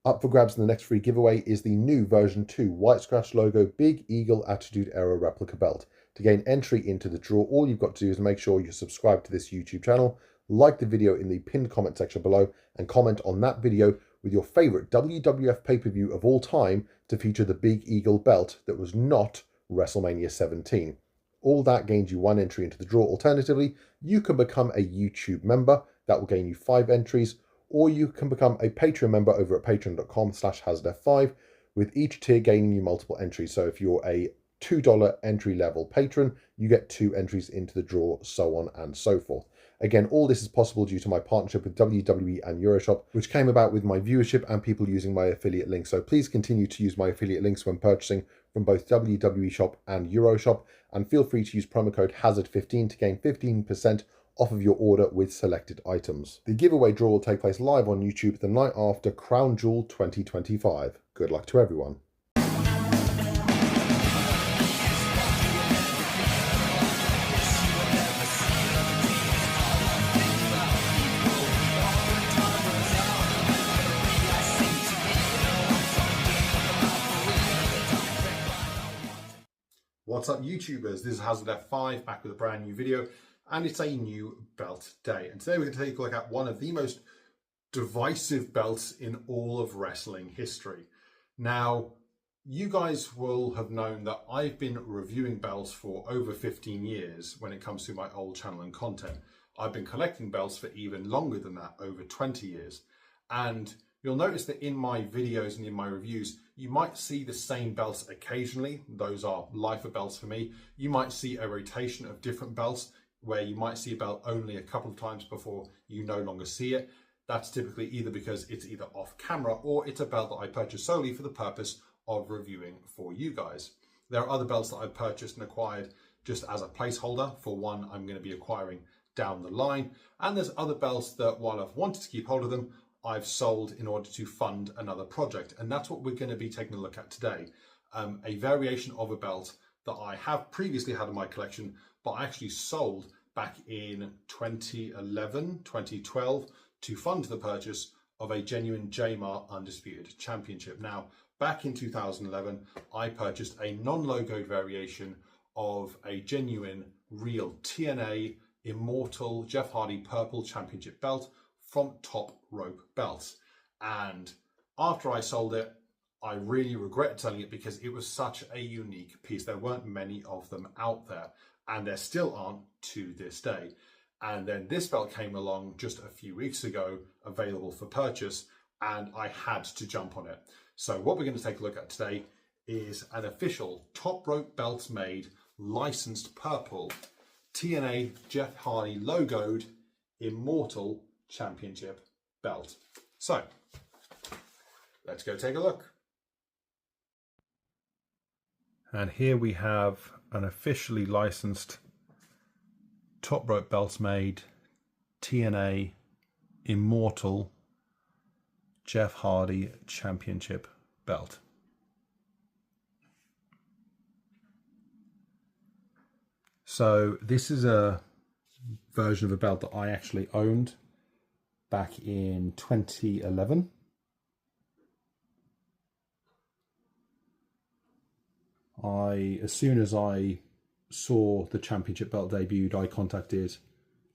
Up for grabs in the next free giveaway is the new version 2 White Scratch logo Big Eagle Attitude Era replica belt. To gain entry into the draw, all you've got to do is make sure you're subscribed to this YouTube channel, like the video in the pinned comment section below, and comment on that video with your favourite WWF pay-per-view of all time to feature the Big Eagle belt that was not WrestleMania 17. All that gains you 1 entry into the draw. Alternatively, you can become a YouTube member. That will gain you 5 entries. Or you can become a Patreon member over at patreon.com/HazardF5, with each tier gaining you multiple entries. So if you're a $2 entry level patron, you get 2 entries into the draw, so on and so forth. Again, all this is possible due to my partnership with WWE and Euroshop, which came about with my viewership and people using my affiliate links. So please continue to use my affiliate links when purchasing from both WWE Shop and Euroshop, and feel free to use promo code HAZARD15 to gain 15% off of your order with selected items. The giveaway draw will take place live on YouTube the night after Crown Jewel 2025. Good luck to everyone. What's up, YouTubers? This is HazardF5 back with a brand new video, and it's a new belt day. And today we're going to take a look at one of the most divisive belts in all of wrestling history. Now, you guys will have known that I've been reviewing belts for over 15 years when it comes to my old channel and content. I've been collecting belts for even longer than that, over 20 years. And you'll notice that in my videos and in my reviews, you might see the same belts occasionally. Those are lifer belts for me. You might see a rotation of different belts where you might see a belt only a couple of times before you no longer see it. That's typically either because it's either off camera or it's a belt that I purchased solely for the purpose of reviewing for you guys. There are other belts that I've purchased and acquired just as a placeholder for one I'm going to be acquiring down the line. And there's other belts that, while I've wanted to keep hold of them, I've sold in order to fund another project. And that's what we're going to be taking a look at today. A variation of a belt that I have previously had in my collection, but I actually sold back in 2011, 2012 to fund the purchase of a genuine JMAR Undisputed Championship. Now, back in 2011, I purchased a non-logoed variation of a genuine, real TNA Immortal Jeff Hardy Purple Championship belt from Top Rope Belts. And after I sold it, I really regret selling it because it was such a unique piece. There weren't many of them out there, and there still aren't to this day. And then this belt came along just a few weeks ago, available for purchase, and I had to jump on it. So what we're going to take a look at today is an official Top Rope Belts made, licensed purple TNA Jeff Hardy logoed Immortal Championship belt. So let's go take a look. And here we have an officially licensed Top Rope Belts made TNA Immortal Jeff Hardy Championship belt. So this is a version of a belt that I actually owned back in 2011. As soon as I saw the championship belt debuted, I contacted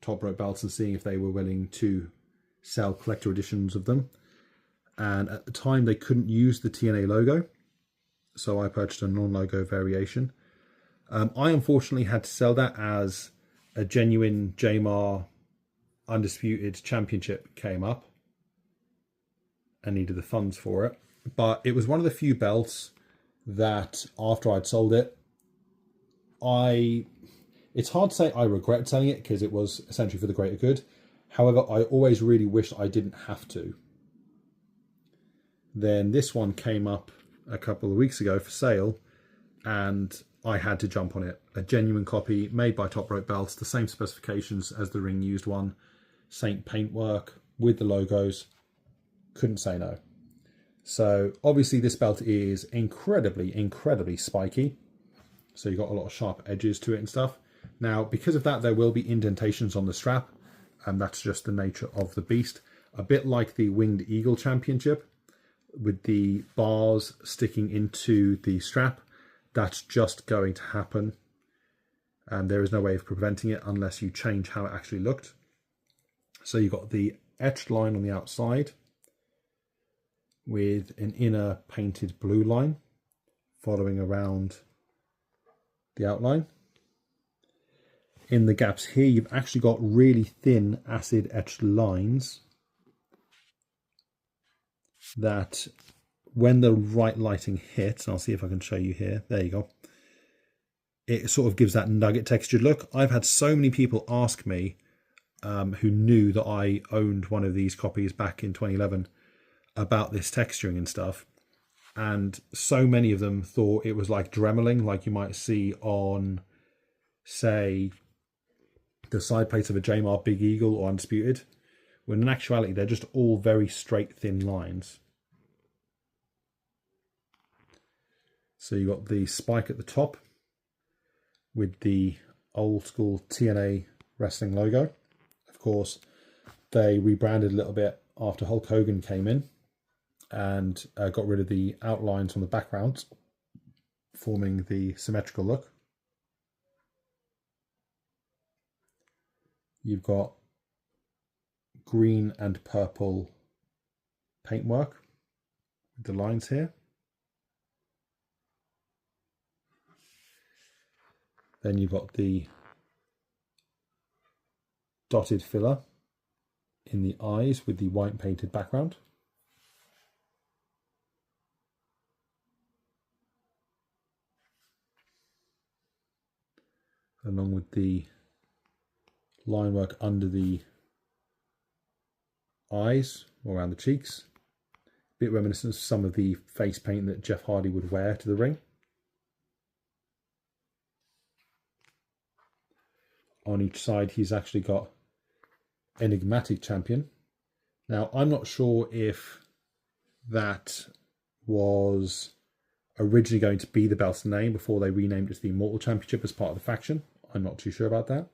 Top Rope Belts and seeing if they were willing to sell collector editions of them. And at the time they couldn't use the TNA logo, so I purchased a non-logo variation. I unfortunately had to sell that as a genuine JMAR Undisputed Championship came up and needed the funds for it. But it was one of the few belts that after I'd sold it, it's hard to say I regret selling it because it was essentially for the greater good. However, I always really wished I didn't have to. Then this one came up a couple of weeks ago for sale, and I had to jump on it. A genuine copy made by Top Rope Belts, the same specifications as the ring used one, Saint paintwork with the logos. Couldn't say no. So obviously this belt is incredibly spiky. So you've got a lot of sharp edges to it and stuff. Now, because of that, there will be indentations on the strap, and that's just the nature of the beast. A bit like the Winged Eagle Championship. with the bars sticking into the strap. That's just going to happen, and there is no way of preventing it unless you change how it actually looked. So you've got the etched line on the outside with an inner painted blue line following around the outline. In the gaps here, you've actually got really thin acid etched lines that when the right lighting hits, I'll see if I can show you here, there you go, it sort of gives that nugget textured look. I've had so many people ask me who knew that I owned one of these copies back in 2011 about this texturing and stuff, and so many of them thought it was like dremeling, like you might see on, say, the side plates of a Jmar Big Eagle or Undisputed, when in actuality they're just all very straight thin lines. So you've got the spike at the top with the old school TNA wrestling logo. Of course, they rebranded a little bit after Hulk Hogan came in and got rid of the outlines on the backgrounds, forming the symmetrical look. You've got green and purple paintwork with the lines here. Then you've got the dotted filler in the eyes with the white painted background. Along with the line work under the eyes or around the cheeks. A bit reminiscent of some of the face paint that Jeff Hardy would wear to the ring. On each side, he's actually got Enigmatic Champion. Now, I'm not sure if that was originally going to be the belt's name before they renamed it to the Immortal Championship as part of the faction. I'm not too sure about that.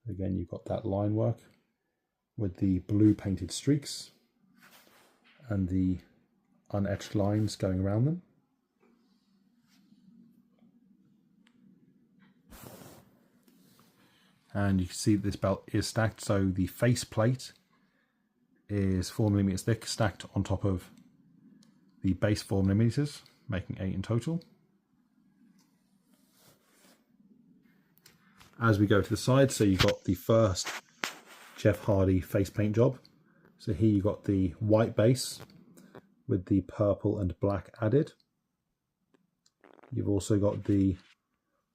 Again, you've got that line work with the blue painted streaks and the unetched lines going around them. And you can see this belt is stacked, so the face plate is 4mm thick, stacked on top of the base 4mm, making 8 in total. As we go to the side, so you've got the first Jeff Hardy face paint job. So here you've got the white base with the purple and black added. You've also got the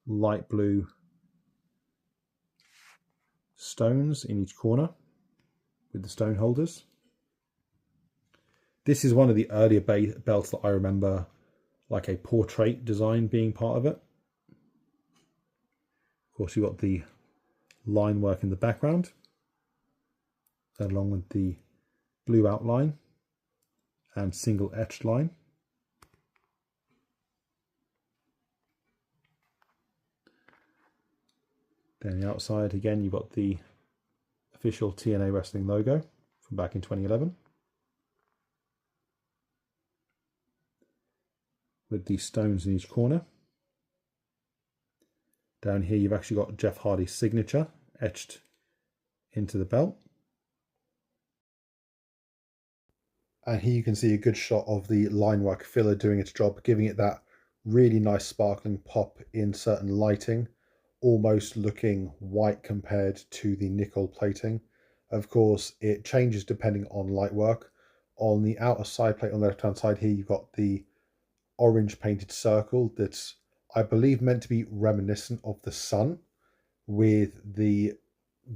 light blue stones in each corner with the stone holders. This is one of the earlier belts that I remember like a portrait design being part of it. Of course, you've got the line work in the background along with the blue outline and single etched line. Then the outside, again, you've got the official TNA Wrestling logo from back in 2011. With the stones in each corner. Down here you've actually got Jeff Hardy's signature etched into the belt. And here you can see a good shot of the line work filler doing its job, giving it that really nice sparkling pop in certain lighting, almost looking white compared to the nickel plating. Of course, it changes depending on light work. On the outer side plate on the left hand side here, you've got the orange painted circle that's, I believe, meant to be reminiscent of the sun, with the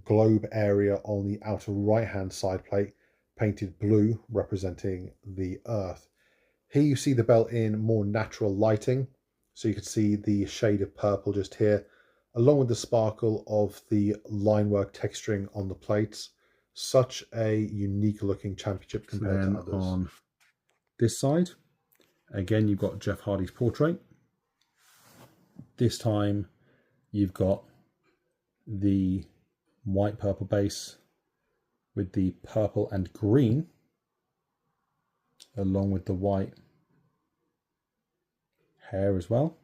globe area on the outer right hand side plate painted blue representing the earth. Here you see the belt in more natural lighting, so you can see the shade of purple just here, along with the sparkle of the line work texturing on the plates. Such a unique looking championship compared to others. On this side, again, you've got Jeff Hardy's portrait. This time you've got the white purple base with the purple and green, along with the white hair as well.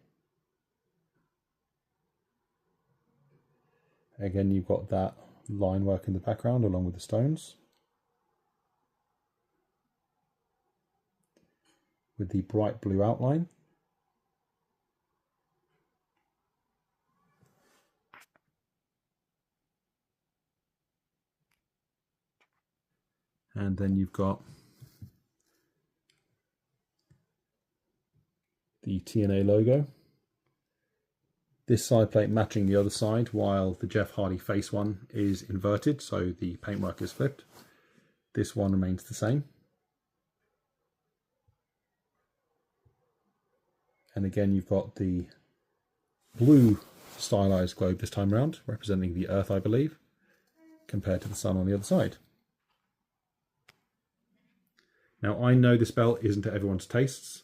Again, you've got that line work in the background along with the stones, with the bright blue outline. And then you've got the TNA logo. This side plate matching the other side, while the Jeff Hardy face one is inverted, so the paintwork is flipped. This one remains the same. And again, you've got the blue stylized globe this time around, representing the Earth, I believe, compared to the sun on the other side. Now, I know this belt isn't to everyone's tastes.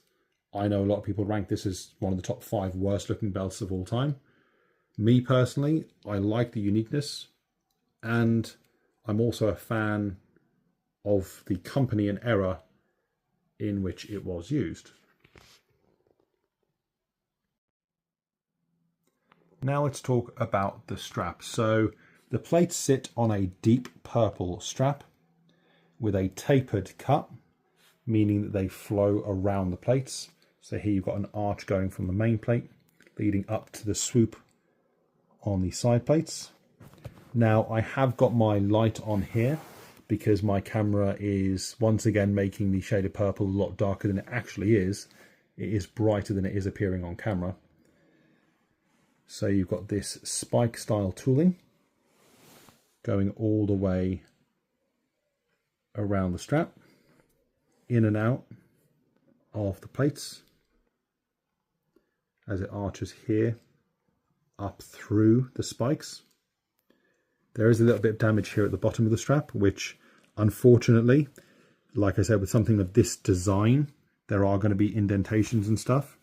I know a lot of people rank this as one of the top 5 worst looking belts of all time. Me personally, I like the uniqueness, and I'm also a fan of the company and era in which it was used. Now let's talk about the strap. So the plates sit on a deep purple strap with a tapered cut, meaning that they flow around the plates. So here you've got an arch going from the main plate leading up to the swoop on the side plates. Now I have got my light on here because my camera is once again making the shade of purple a lot darker than it actually is. It is brighter than it is appearing on camera. So you've got this spike style tooling going all the way around the strap, in and out of the plates as it arches here up through the spikes. There is a little bit of damage here at the bottom of the strap, which unfortunately, like I said, with something of this design, there are going to be indentations and stuff.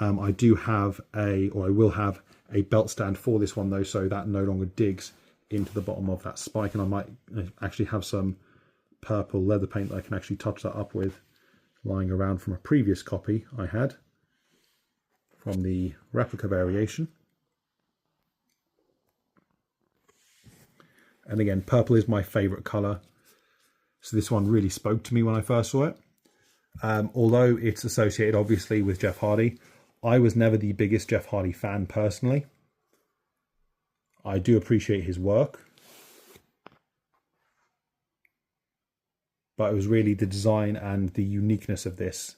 I do have I will have a belt stand for this one though, so that no longer digs into the bottom of that spike, and I might actually have some purple leather paint that I can actually touch that up with lying around from a previous copy I had from the replica variation. And again, purple is my favorite color, so this one really spoke to me when I first saw it. Although it's associated obviously with Jeff Hardy, I was never the biggest Jeff Hardy fan personally. I do appreciate his work, but it was really the design and the uniqueness of this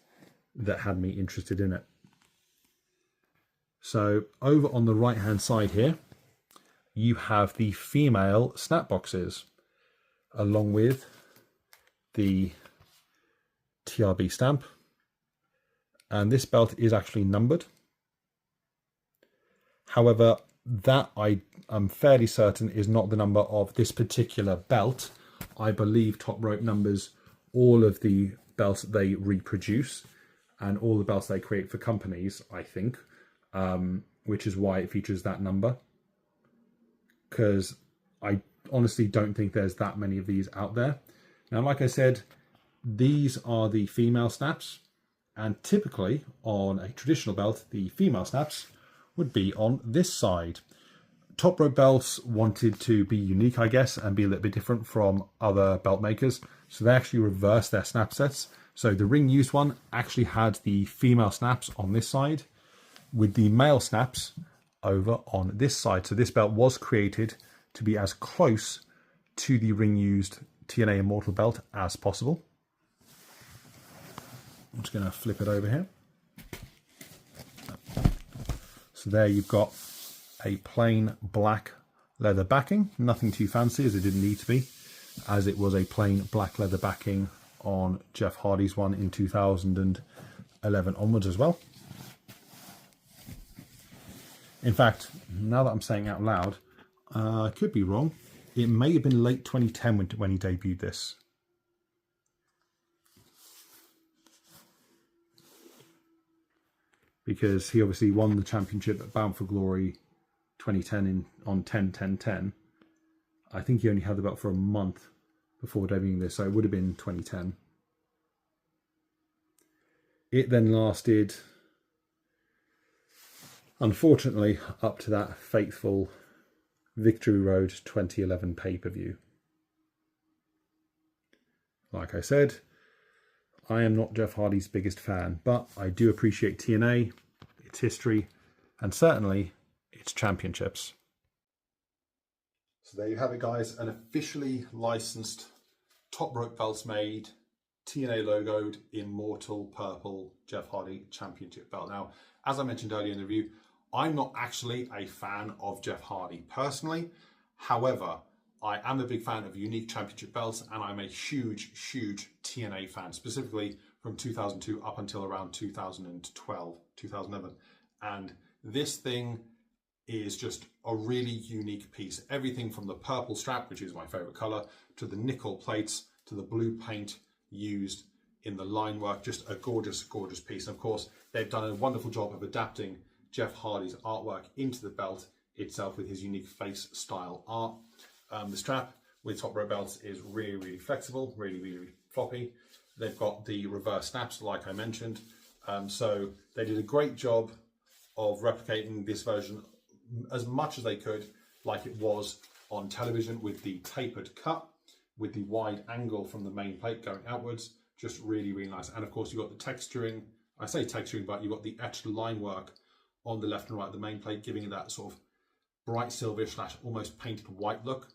that had me interested in it. So over on the right hand side here, you have the female snap boxes along with the TRB stamp, and this belt is actually numbered. However, that I am fairly certain is not the number of this particular belt. I believe Top Rope numbers all of the belts that they reproduce and all the belts they create for companies, I think, which is why it features that number, because I honestly don't think there's that many of these out there. Now, like I said, these are the female snaps, and typically on a traditional belt, the female snaps would be on this side. Top Rope belts wanted to be unique, I guess, and be a little bit different from other belt makers, so they actually reversed their snap sets. So the ring used one actually had the female snaps on this side with the male snaps over on this side. So this belt was created to be as close to the ring used TNA Immortal belt as possible. I'm just going to flip it over here. So there you've got a plain black leather backing, nothing too fancy as it didn't need to be, as it was a plain black leather backing on Jeff Hardy's one in 2011 onwards as well. In fact, now that I'm saying out loud, I could be wrong, it may have been late 2010 when he debuted this. Because he obviously won the championship at Bound for Glory 2010 on 10/10/10. I think he only had the belt for a month before debuting this, so it would have been 2010. It then lasted, unfortunately, up to that fateful Victory Road 2011 pay-per-view. Like I said, I am not Jeff Hardy's biggest fan, but I do appreciate TNA, its history, and certainly its championships. So there you have it, guys. An officially licensed top rope belts made, TNA logoed, Immortal purple Jeff Hardy championship belt. Now, as I mentioned earlier in the review, I'm not actually a fan of Jeff Hardy personally. However, I am a big fan of unique championship belts, and I'm a huge TNA fan, specifically from 2002 up until around 2012, 2011. And this thing is just a really unique piece. Everything from the purple strap, which is my favorite color, to the nickel plates, to the blue paint used in the line work. Just a gorgeous piece. And of course, they've done a wonderful job of adapting Jeff Hardy's artwork into the belt itself with his unique face style art. The strap with top rope belts is really flexible, really floppy. They've got the reverse snaps, like I mentioned. So they did a great job of replicating this version as much as they could like it was on television, with the tapered cut, with the wide angle from the main plate going outwards. Just really nice. And of course, you've got the texturing. I say texturing, but you've got the etched line work on the left and right of the main plate, giving it that sort of bright silver / almost painted white look,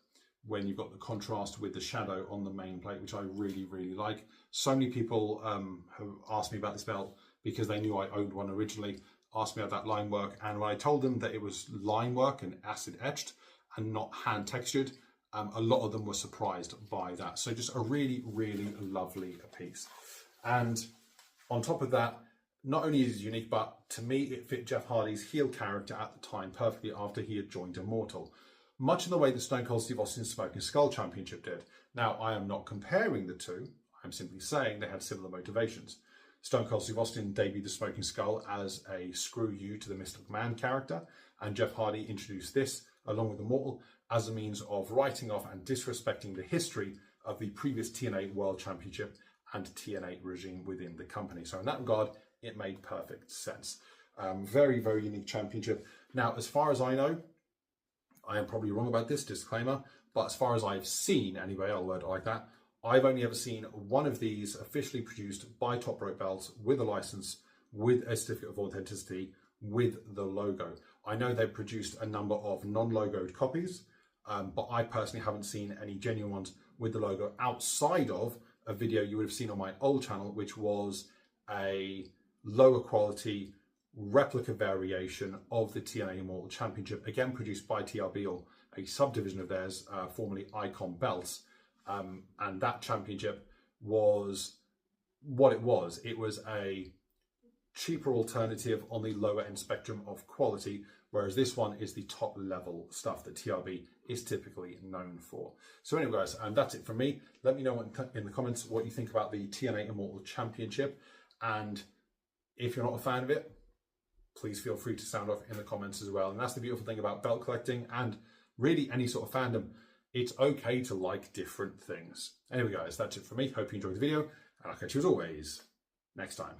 when you've got the contrast with the shadow on the main plate, which I really like. So many people have asked me about this belt because they knew I owned one originally, asked me about that line work, and when I told them that it was line work and acid etched and not hand textured, a lot of them were surprised by that. So just a really lovely piece. And on top of that, not only is it unique, but to me it fit Jeff Hardy's heel character at the time perfectly after he had joined Immortal, much in the way that Stone Cold Steve Austin's Smoking Skull Championship did. Now, I am not comparing the two, I'm simply saying they had similar motivations. Stone Cold Steve Austin debuted the Smoking Skull as a screw you to the Mr. McMahon character, and Jeff Hardy introduced this, along with Immortal, as a means of writing off and disrespecting the history of the previous TNA World Championship and TNA regime within the company. So in that regard, it made perfect sense. Very unique championship. Now, as far as I know, I am probably wrong about this, disclaimer, but as far as I've seen, anyway, I'll word it like that, I've only ever seen one of these officially produced by Top Rope Belts with a license, with a certificate of authenticity, with the logo. I know they've produced a number of non-logoed copies, but I personally haven't seen any genuine ones with the logo outside of a video you would have seen on my old channel, which was a lower quality replica variation of the TNA Immortal Championship, again produced by TRB, or a subdivision of theirs, formerly Icon Belts. And that championship was what it was. It was a cheaper alternative on the lower end spectrum of quality, whereas this one is the top level stuff that TRB is typically known for. So anyway, guys, and that's it from me. Let me know in the comments what you think about the TNA Immortal Championship, and if you're not a fan of it, please feel free to sound off in the comments as well. And that's the beautiful thing about belt collecting and really any sort of fandom. It's okay to like different things. Anyway, guys, that's it from me. Hope you enjoyed the video, and I'll catch you as always next time.